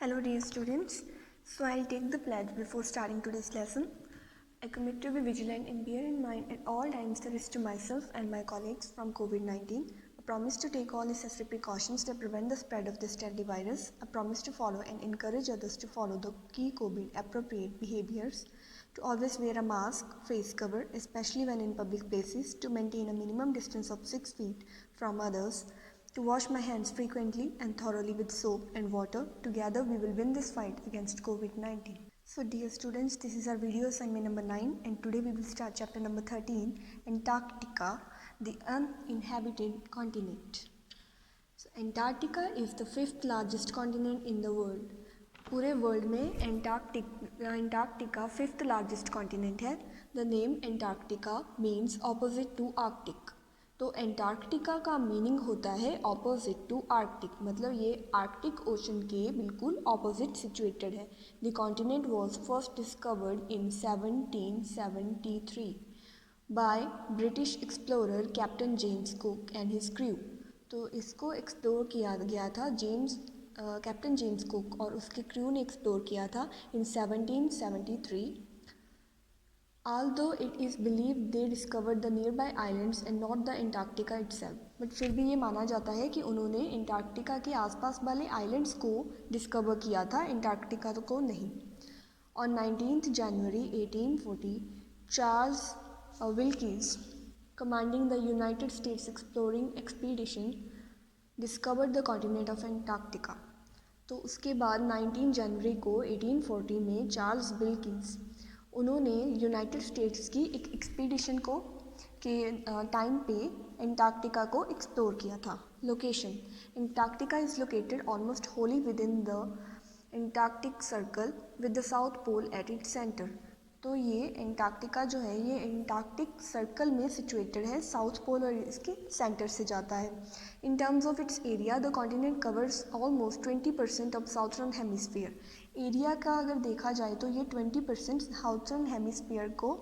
Hello dear students. So I'll take the pledge before starting today's lesson. I commit to be vigilant and bear in mind at all times the risk to myself and my colleagues from COVID-19. I promise to take all necessary precautions to prevent the spread of this deadly virus. I promise to follow and encourage others to follow the key COVID appropriate behaviors, to always wear a mask, face cover, especially when in public places, to maintain a minimum distance of 6 feet from others, to wash my hands frequently and thoroughly with soap and water. Together we will win this fight against COVID-19. So dear students, this is our video assignment number 9 and today we will start chapter number 13, Antarctica, the uninhabited continent. So Antarctica is the 5th largest continent in the world. पूरे world में Antarctica 5th largest continent है. The name Antarctica means opposite to Arctic. तो Antarctica का meaning होता है opposite to Arctic, मतलब ये Arctic ocean के बिल्कुल ऑपोजिट सिचुएटेड है. The continent was first discovered in 1773 by British explorer captain James cook and his crew. तो इसको एक्सप्लोर किया गया था कैप्टन जेम्स कुक और उसके क्रू ने एक्सप्लोर किया था इन 1773. Although it is believed they discovered the nearby islands and not the Antarctica itself, but फिर भी ये माना जाता है कि उन्होंने एंटार्क्टिका के आसपास वाले आइलैंड्स को डिस्कवर किया था, एंटार्क्टिका को नहीं. On 19th January 1840, Charles Wilkes, commanding the United States Exploring Expedition, discovered the continent of Antarctica. तो उसके बाद 19 जनवरी को 1840 में चार्ल्स विल्किंस उन्होंने यूनाइटेड स्टेट्स की एक एक्सपीडिशन के टाइम पे एंटार्क्टिका को एक्सप्लोर किया था. Location: Antarctica is located almost wholly within the Antarctic circle with the south pole at its centre. तो ये एंटार्क्टिका जो है ये एंटार्क्टिक सर्कल में सिचुएटेड है, साउथ पोल और इसके सेंटर से जाता है. In terms of its area the continent covers almost 20% of southern hemisphere. Area का अगर देखा जाए तो ये 20% साउथर्न हेमिस्फीयर को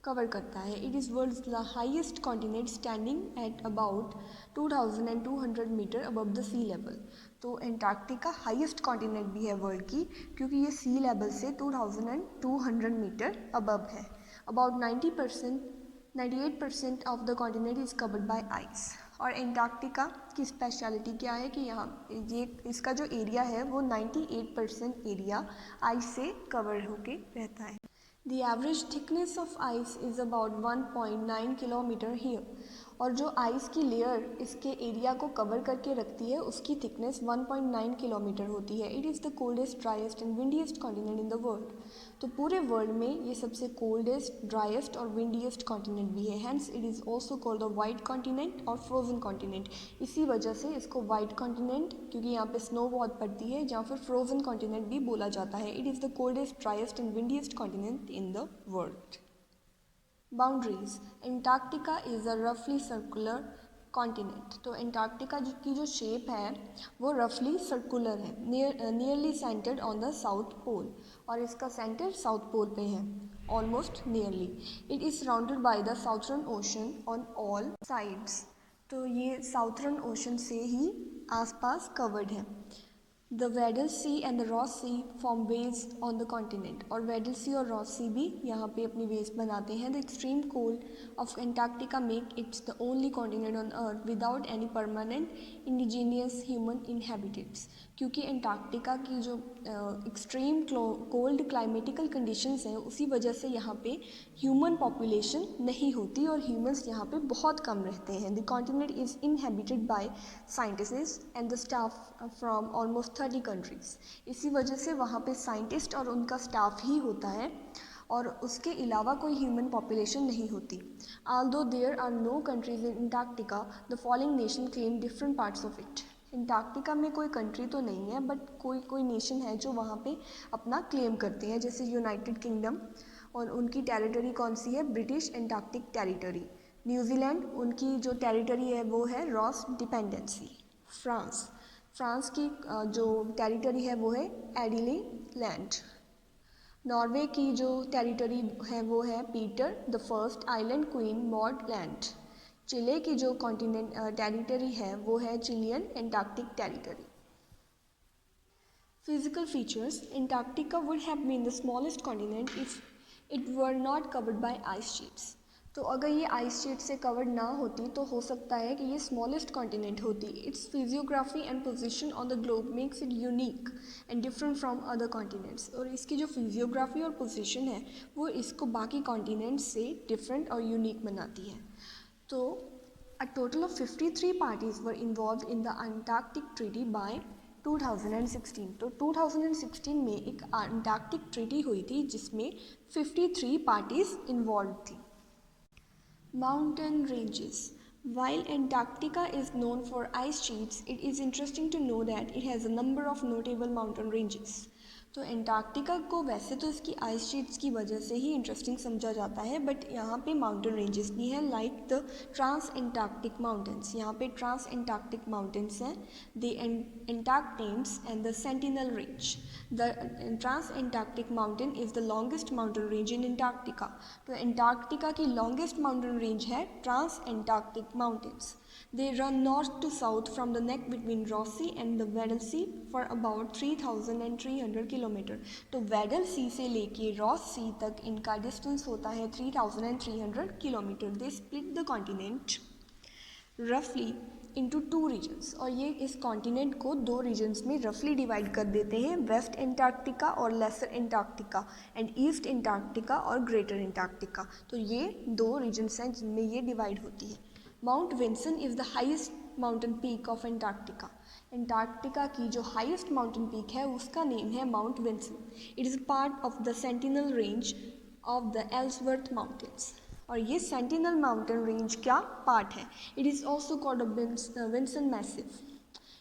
कवर करता है. It is world's highest continent standing at about 2200 metre above the sea level. तो एंटार्क्टिका हाईएस्ट कॉन्टिनेंट भी है वर्ल्ड की, क्योंकि ये सी लेवल से 2200 मीटर अबव है. About 98% of the continent is covered by ice. और एंटार्क्टिका की स्पेशलिटी क्या है कि यहाँ ये इसका जो एरिया है वो 98% एरिया आइस से कवर होके रहता है. The average thickness of ice is about 1.9 kilometre here. और जो आइस की लेयर इसके एरिया को कवर करके रखती है उसकी थिकनेस 1.9 किलोमीटर होती है. It is the coldest, driest and windiest continent in the world. तो पूरे वर्ल्ड में ये सबसे कोल्डेस्ट, ड्राइएस्ट और विंडीएस्ट कॉन्टिनेंट भी है. Hence it is also called the white continent और फ्रोजन कॉन्टिनेंट. इसी वजह से इसको वाइट कॉन्टिनेंट, क्योंकि यहाँ पे स्नो बहुत पड़ती है, या फिर फ्रोजन कॉन्टिनेंट भी बोला जाता है. It is the coldest, driest and windiest continent in the world. Boundaries: Antarctica is a रफली सर्कुलर कॉन्टिनेंट. तो एंटार्क्टिका की जो शेप है वो रफली सर्कुलर है, nearly centred on the south pole. और इसका सेंटर साउथ पोल पे है, almost nearly. It is surrounded by the Southern Ocean on all sides. तो ये साउथर्न ओशन से ही आसपास कवर्ड है. The Weddell Sea and the Ross Sea form waves on the continent. और वेडल सी और रॉस सी भी यहाँ पे अपनी वेव्स बनाते हैं. The extreme cold of Antarctica make its the only continent on earth without any permanent indigenous human inhabitants. क्योंकि Antarctica की जो एक्सट्रीम कोल्ड क्लाइमेटिकल कंडीशंस हैं उसी वजह से यहाँ पे ह्यूमन पॉपुलेशन नहीं होती और ह्यूमंस यहाँ पे बहुत कम रहते हैं. The continent is inhabited bye scientists and the staff from almost 30 countries. इसी वजह से वहाँ पे साइंटिस्ट और उनका स्टाफ ही होता है और उसके अलावा कोई ह्यूमन पॉपुलेशन नहीं होती. Although there are no countries in Antarctica, the following nation claim different parts of it. Antarctica में कोई कंट्री तो नहीं है, बट कोई नेशन है जो वहाँ पे अपना क्लेम करते हैं, जैसे यूनाइटेड किंगडम, और उनकी टेरिटरी कौन सी है? British Antarctic territory. न्यूजीलैंड, उनकी जो टेरिटरी है वो है रॉस डिपेंडेंसी. फ्रांस की जो टेरिटरी है वो है एडिली लैंड. नॉर्वे की जो टेरिटरी है वो है Peter the First Island Queen Maud Land. Chile की जो टेरिटरी है वो है Chilean Antarctic Territory. Physical features. Antarctica would have been the smallest continent if it were not covered by ice sheets. तो अगर ये आइस शीट से covered ना होती तो हो सकता है कि ये स्मॉलेस्ट कॉन्टिनेंट होती. It's physiography and position on the globe makes it unique and different from other continents. और इसकी जो फिजियोग्राफी और पोजीशन है वो इसको बाकी कॉन्टिनेंट्स से डिफरेंट और यूनिक बनाती है. तो a total of 53 parties were involved in the Antarctic treaty by 2016. तो 2016 में एक अंटार्कटिक ट्रीटी हुई थी जिसमें 53 पार्टीज इन्वॉल्व थी. Mountain ranges. While Antarctica is known for ice sheets, it is interesting to know that it has a number of notable mountain ranges. तो Antarctica को वैसे तो इसकी आइस शीट्स की वजह से ही इंटरेस्टिंग समझा जाता है, बट यहाँ पे माउंटेन रेंजेस भी हैं like the Trans Antarctic Mountains. यहाँ पे ट्रांस एंटार्क्टिक माउंटेन्स हैं, the Antarctans and the Sentinel Range. The Trans Antarctic Mountain is the longest mountain range in Antarctica. तो एंटार्क्टिका की लॉन्गेस्ट माउंटेन रेंज है Trans Antarctic Mountains. They run north to south from the neck between Ross Sea and the Weddell Sea for about 3,300 kilometre. तो वेडल सी से लेके Ross सी तक इनका distance होता है 3,300 kilometre. They split the continent रफली into 2 regions. और ये इस कॉन्टिनेंट को 2 रीजन्स में रफली डिवाइड कर देते हैं, वेस्ट एंटार्क्टिका और lesser Antarctica and east Antarctica और ग्रेटर एंटार्क्टिका. तो ये 2 रीजन्स हैं जिनमें ये डिवाइड होती है. Mount Vinson is the highest mountain peak of Antarctica. Antarctica की जो highest mountain peak है उसका नेम है Mount Vinson. It is a part of the Sentinel Range of the Ellsworth Mountains. और ये Sentinel Mountain Range क्या part है. It is also called a Vinson Massif.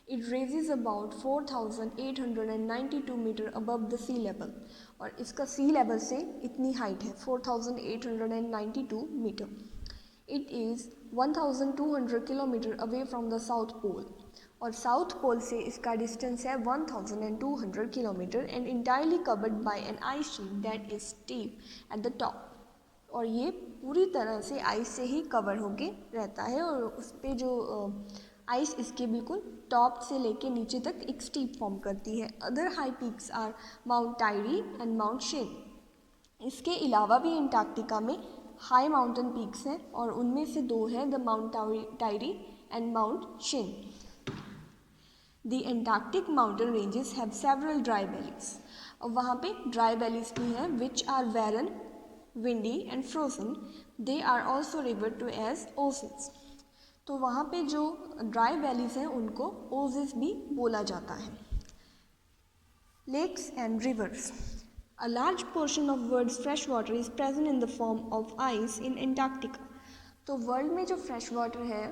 It raises about 4,892 meter above the sea level. और इसका sea level से इतनी height है 4,892 metre. It is 1,200 kilometre away from the south pole. और south पोल से इसका डिस्टेंस है 1,200 kilometre and entirely covered by an ice sheet that is steep at the top. और ये पूरी तरह से आइस से ही कवर होके रहता है और उस पर जो आइस इसके बिल्कुल टॉप से लेके नीचे तक एक स्टीप फॉर्म करती है. Other high peaks are mount Tyree and mount Shinn. इसके अलावा भी एंटार्क्टिका में हाई माउंटेन पीक्स हैं और उनमें से 2 हैं the mount Tyree and mount Shinn. The Antarctic mountain ranges have several dry valleys. और वहाँ पे ड्राई वैलीज भी हैं which are barren, windy and frozen. They are also referred to as oasis. तो वहाँ पे जो ड्राई वैलीज हैं उनको ओसिस भी बोला जाता है. Lakes and rivers. A large portion of world's fresh water is present in the form of ice in Antarctica. तो वर्ल्ड में जो फ्रेश वाटर है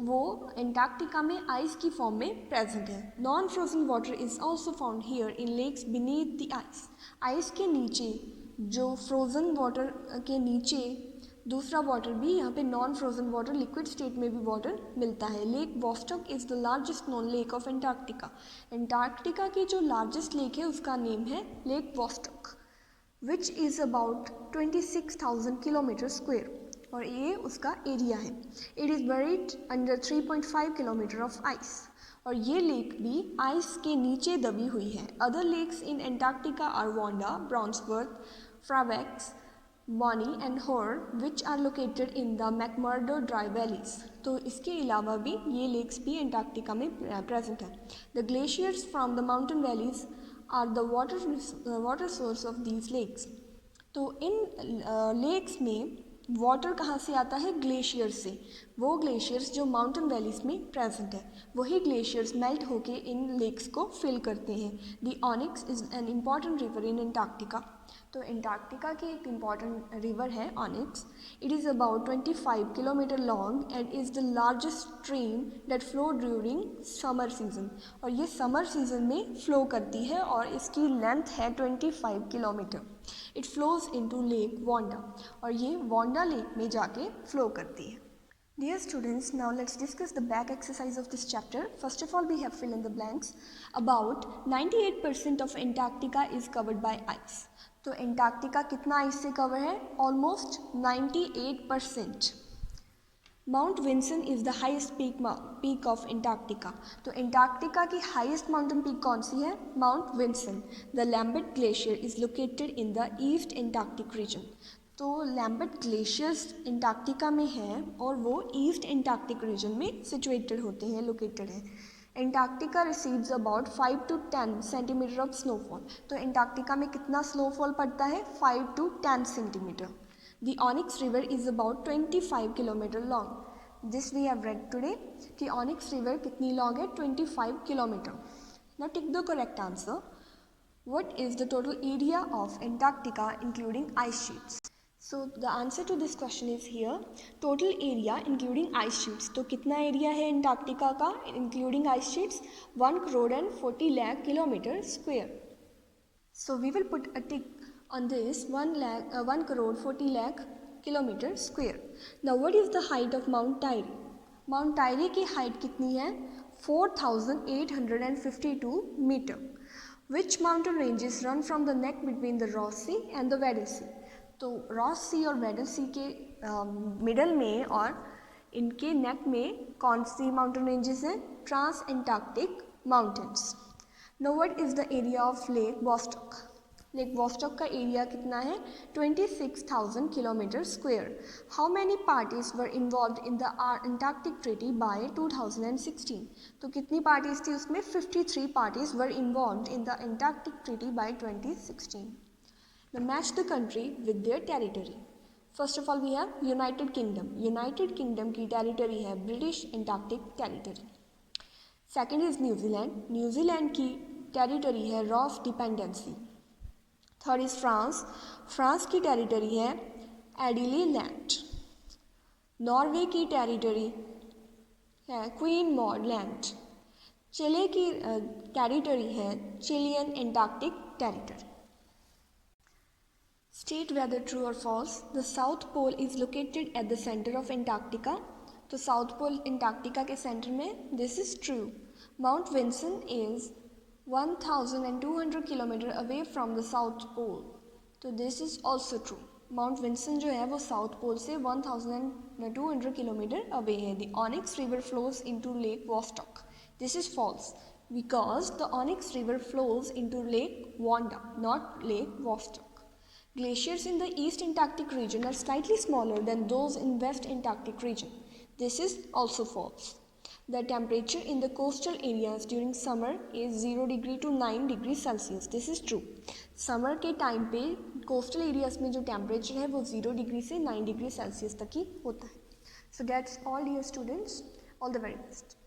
वो एंटार्क्टिका में आइस की फॉर्म में प्रेजेंट है. Non frozen water is also found here in lakes beneath the ice. Ice के नीचे जो फ्रोजन वाटर के नीचे दूसरा वाटर भी यहाँ पे non frozen water liquid state में भी वाटर मिलता है. Lake Vostok is the largest non lake of Antarctica. Antarctica की जो लार्जेस्ट लेक है उसका नेम है lake Vostok which is about 26,000 kilometre square. और ये उसका एरिया है. It is buried under 3.5 kilometre of ice. और ये लेक भी आइस के नीचे दबी हुई है. Other lakes in Antarctica are Vanda, Brownsworth, Fryxell, Bonney and Hoare which are located in the McMurdo Dry Valleys. तो इसके अलावा भी ये लेक्स भी एंटार्क्टिका में प्रेजेंट है. The glaciers from the mountain valleys are the water source of these lakes. तो इन लेक्स में वाटर कहाँ से आता है? ग्लेशियर से. वो ग्लेशियर्स जो माउंटेन वैलीज में प्रेजेंट है वही ग्लेशियर्स मेल्ट होके इन लेक्स को फिल करते हैं. The onyx is an important river in Antarctica. तो एंटार्क्टिका की एक इम्पॉर्टेंट रिवर है onyx. It is about 25 kilometre long and is the largest stream that flow during summer season. और ये समर सीजन में फ्लो करती है और इसकी लेंथ है 25 kilometre. It flows into Lake Wanda. और ये वांडा लेक में जाके फ्लो करती है. Dear students, now let's discuss the back exercise of this chapter. First of all, we have fill in the blanks. About 98% of Antarctica is covered by ice. तो Antarctica कितना ice से cover है? Almost 98%. Mount Vinson is the highest peak of Antarctica. तो Antarctica की highest mountain peak कौन सी है? Mount Vinson. The Lambert glacier is located in the east Antarctic region. तो लैम्बर्ट ग्लेशियर्स एंटार्क्टिका में हैं और वो ईस्ट एंटार्क्टिक रीजन में सिचुएटेड होते हैं, लोकेटेड है। Antarctica receives about 5 to 10 centimetre of snowfall. तो एंटार्क्टिका में कितना स्नोफॉल पड़ता है? 5 to 10 centimetre. The Onyx River is about 25 kilometer long. This we have read today कि Onyx River कितनी long है? 25 kilometer. Now take the correct answer. What is the total area of Antarctica including ice sheets? So the answer to this question is here. Total area including ice sheets. तो कितना area है Antarctica का including ice sheets? 1,40 lakh kilometer square. So we will put a tick on this 1,40 lakh kilometer square. Now what is the height of Mount Tyre? Mount Tyre की height कितनी है? 4,852 meter. Which mountain ranges run from the neck between the Ross Sea and the Weddell Sea? तो Ross सी और Weddell सी के middle में और इनके नेक में कौन सी माउंटेन रेंजेस हैं? Trans Antarctic mountains. Now what is the area of Lake Vostok? Lake Vostok का एरिया कितना है? 26,000 kilometre square. How many parties were involved in the Antarctic treaty by 2016? तो कितनी पार्टीज थी उसमें? 53 parties were involved in the Antarctic treaty by 2016. Now match the country with their territory. First of all we have United kingdom. United kingdom की territory है British Antarctic territory. Second is New Zealand. New Zealand की territory है Ross dependency. Third is France. France की territory है एडिली land. Norway की territory है queen Maud Land. Chile की territory है Chilean Antarctic territory. State whether true or false. The South Pole is located at the center of Antarctica. तो South Pole Antarctica के centre में. This is true. Mount Vinson is 1,200 kilometre away from the south Pole. तो this is also true. Mount Vinson जो है वो South पोल से 1,200 kilometre away है. The Onyx River flows into Lake Vostok. This is false because the Onyx River flows into Lake Vanda, not Lake Vostok. Glaciers in the East Antarctic region are slightly smaller than those in West Antarctic region. This is also false. The temperature in the coastal areas during summer is 0 degree to 9 degree Celsius. This is true. Summer के time पे coastal areas में जो temperature है वो 0 degree से 9 degree Celsius तक ही होता है. So that's all dear students. All the very best.